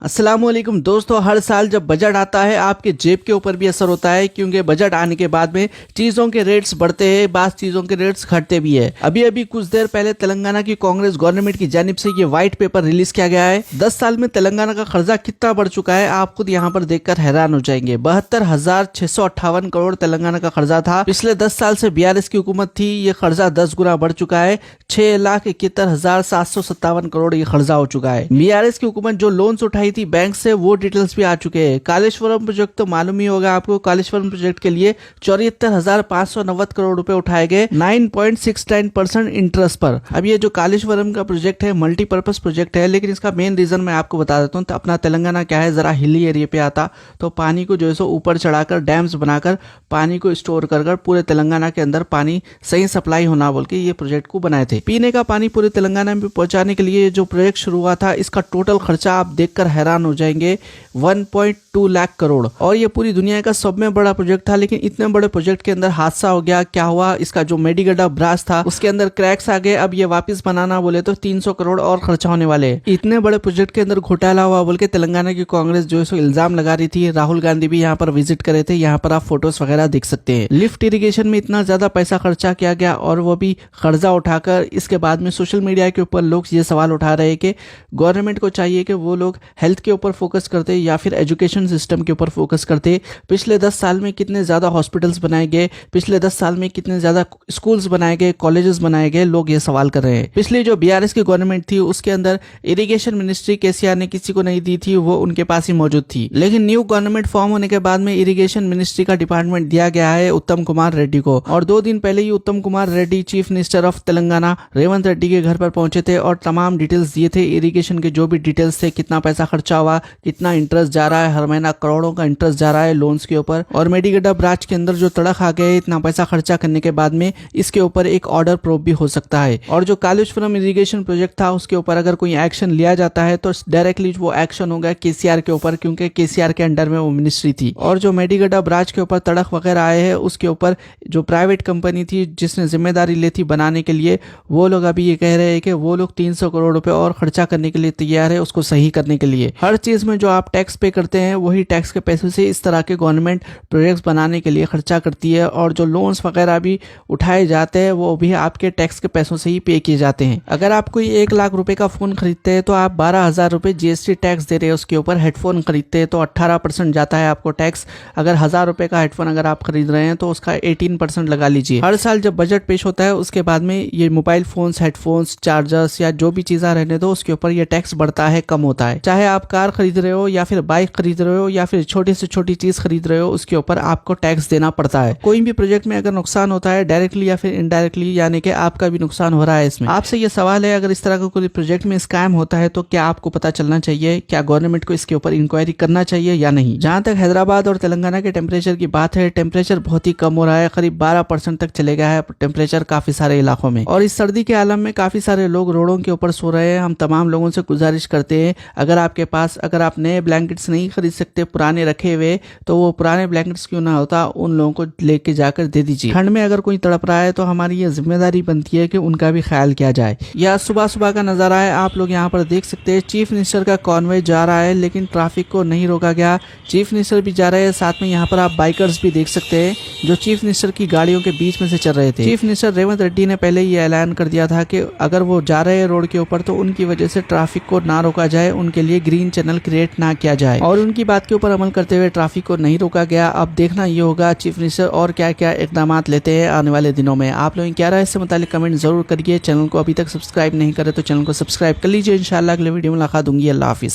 अस्सलामुअलैकुम दोस्तों, हर साल जब बजट आता है आपके जेब के ऊपर भी असर होता है, क्योंकि बजट आने के बाद में चीज़ों के रेट्स बढ़ते हैं, बास चीज़ों के रेट्स घटते भी है। अभी अभी कुछ देर पहले तेलंगाना की कांग्रेस गवर्नमेंट की जानिब से ये व्हाइट पेपर रिलीज किया गया है। 10 साल में तेलंगाना का कर्जा कितना बढ़ चुका है आप खुद यहाँ पर देखकर हैरान हो जाएंगे। 72,658 करोड़ तेलंगाना का कर्जा था। पिछले 10 साल से BRS की हुकूमत थी, ये कर्जा 10 गुना बढ़ चुका है। 6,71,757 करोड़ ये कर्जा हो चुका है। BRS की हुकूमत जो लोन्स उठाई थी बैंक से, वो डिटेल्स भी आ चुके हैं। कालेश्वरम प्रोजेक्ट तो मालूम ही होगा आपको। कालेश्वरम प्रोजेक्ट के लिए 74,590 करोड़ रुपए उठाए गए 9.69% इंटरेस्ट पर। अब ये जो कालेश्वरम का प्रोजेक्ट है मल्टीपर्पज प्रोजेक्ट है, लेकिन इसका मेन रीजन मैं आपको बता देता हूँ। तो अपना तेलंगाना क्या है, जरा हिली एरिया पे आता, तो पानी को जो है सो ऊपर चढ़ाकर डैम्स बनाकर पानी को स्टोर कर पूरे तेलंगाना के अंदर पानी सही सप्लाई होना बोल के ये प्रोजेक्ट को बनाए थे। पीने का पानी पूरे तेलंगाना में पहुंचाने के लिए जो प्रोजेक्ट शुरू हुआ था, इसका टोटल खर्चा आप देखकर हैरान हो जाएंगे 1.2 लाख करोड़। और ये पूरी दुनिया का सब में बड़ा प्रोजेक्ट था। लेकिन इतने बड़े प्रोजेक्ट के अंदर हादसा हो गया। क्या हुआ, इसका जो मेडीगड्डा ब्रांच था उसके अंदर क्रैक्स आ गए। अब ये वापस बनाना बोले तो 300 करोड़ और खर्चा होने वाले हैं। इतने बड़े प्रोजेक्ट के अंदर घोटाला हुआ बोल के तेलंगाना की कांग्रेस जो है सो इल्जाम लगा रही थी। राहुल गांधी भी यहाँ पर विजिट करे थे, यहाँ पर आप फोटोज वगैरह देख सकते हैं। लिफ्ट इरिगेशन में इतना ज्यादा पैसा खर्चा किया गया और वो भी कर्जा उठाकर। इसके बाद में सोशल मीडिया के ऊपर लोग ये सवाल उठा रहे हैं कि गवर्नमेंट को चाहिए कि वो लोग हेल्थ के ऊपर फोकस करते या फिर एजुकेशन सिस्टम के ऊपर फोकस करते। पिछले 10 साल में कितने ज्यादा हॉस्पिटल्स बनाए गए, पिछले 10 साल में कितने ज्यादा स्कूल्स बनाए गए, कॉलेजेस बनाए गए, लोग ये सवाल कर रहे हैं। पिछली जो BRS की गवर्नमेंट थी उसके अंदर इरिगेशन मिनिस्ट्री KCR ने किसी को नहीं दी थी, वो उनके पास ही मौजूद थी। लेकिन न्यू गवर्नमेंट फॉर्म होने के बाद में इरिगेशन मिनिस्ट्री का डिपार्टमेंट दिया गया है उत्तम कुमार रेड्डी को। और 2 दिन पहले ही उत्तम Kumar Reddy chief minister of Telangana Revanth Reddy के घर पर पहुंचे थे और तमाम डिटेल्स दिए थे। इरिगेशन के जो भी डिटेल्स थे, कितना पैसा खर्चा हुआ, कितना इंटरेस्ट जा रहा है, हर महीना करोड़ों का इंटरेस्ट जा रहा है लोन्स के ऊपर। और मेडीगड्डा ब्रांच के अंदर जो तड़क आ गए इतना पैसा खर्चा करने के बाद में, इसके ऊपर एक ऑर्डर प्रूफ भी हो सकता है। और जो कालेश्वरम इरिगेशन प्रोजेक्ट था उसके ऊपर अगर कोई एक्शन लिया जाता है तो डायरेक्टली वो एक्शन होगा KCR के ऊपर, क्योंकि KCR के अंडर में वो मिनिस्ट्री थी। और जो मेडीगड्डा ब्रांच के ऊपर तड़क वगैरह आए हैं उसके ऊपर जो प्राइवेट कंपनी थी जिसने जिम्मेदारी ली थी बनाने के लिए, वो लोग अभी ये कह रहे हैं कि वो लोग 300 करोड़ रुपए और खर्चा करने के लिए तैयार है उसको सही करने के लिए। हर चीज में जो आप टैक्स पे करते हैं वही टैक्स के पैसों से इस तरह के गवर्नमेंट प्रोजेक्ट्स बनाने के लिए खर्चा करती है। और जो लोन्स वगैरह भी उठाए जाते हैं वो भी आपके टैक्स के पैसों से ही पे किए जाते हैं। अगर आप कोई 1 लाख रुपए का फोन खरीदते हैं तो आप 12,000 रुपए GST टैक्स दे रहे हैं उसके ऊपर। हेडफोन खरीदते हैं तो 18% जाता है आपको टैक्स। अगर 1,000 रुपए का हेडफोन अगर आप खरीद रहे हैं तो उसका 18% लगा लीजिए। हर साल जब बजट पेश होता है उसके बाद में ये मोबाइल फोन्स, हेडफोन्स, चार्जर्स या जो भी चीजें रहने दो उसके ऊपर ये टैक्स बढ़ता है, कम होता है। चाहे आप कार खरीद रहे हो या फिर बाइक खरीद रहे हो या फिर छोटी से छोटी चीज खरीद रहे हो, उसके ऊपर आपको टैक्स देना पड़ता है। कोई भी प्रोजेक्ट में अगर नुकसान होता है डायरेक्टली या फिर इनडायरेक्टली, यानी कि आपका भी नुकसान हो रहा है इसमें। आपसे ये सवाल है, अगर इस तरह का कोई प्रोजेक्ट में स्कैम होता है तो क्या आपको पता चलना चाहिए, क्या गवर्नमेंट को इसके ऊपर इंक्वायरी करना चाहिए या नहीं। जहां तक हैदराबाद और तेलंगाना के टेम्परेचर की बात है, टेम्परेचर बहुत ही कम हो रहा है, करीब 12% तक चले गया है टेम्परेचर काफी सारे इलाकों में। और इस सर्दी के आलम में काफी सारे लोग रोडों के ऊपर सो रहे हैं। हम तमाम लोगों से गुजारिश करते हैं, अगर आपके पास अगर आप नए ब्लैंकेट्स नहीं खरीद सकते, पुराने रखे हुए, तो वो पुराने ब्लैंकेट्स क्यों ना होता उन लोगों को लेके जाकर दे दीजिए। ठंड में अगर कोई तड़प रहा है तो हमारी ये जिम्मेदारी बनती है कि उनका भी ख्याल किया जाए। यह सुबह सुबह का नजारा है, आप लोग यहाँ पर देख सकते हैं। चीफ मिनिस्टर का कॉन्वॉय जा रहा है लेकिन ट्रैफिक को नहीं रोका गया। चीफ मिनिस्टर भी जा रहे हैं, साथ में यहाँ पर आप बाइकर्स भी देख सकते हैं जो चीफ मिनिस्टर की गाड़ियों के बीच में से चल रहे थे। चीफ मिनिस्टर रेवंत रेड्डी ने पहले ये ऐलान कर दिया था कि अगर वो जा रहे हैं रोड के ऊपर तो उनकी वजह से ट्रैफिक को ना रोका जाए, उनके लिए ग्रीन चैनल क्रिएट ना किया जाए। और उनकी बात के ऊपर अमल करते हुए ट्रैफिक को नहीं रोका गया। अब देखना ये होगा चीफ मिनिस्टर और क्या क्या इकदाम लेते हैं आने वाले दिनों में। आप लोग क्या राय इससे मुतालिक कमेंट जरूर करिए। चैनल को अभी तक सब्सक्राइब नहीं करे तो चैनल को सब्सक्राइब कर लीजिए। इंशाल्लाह अगले वीडियो में मुलाकात होंगी। अल्लाह हाफिज।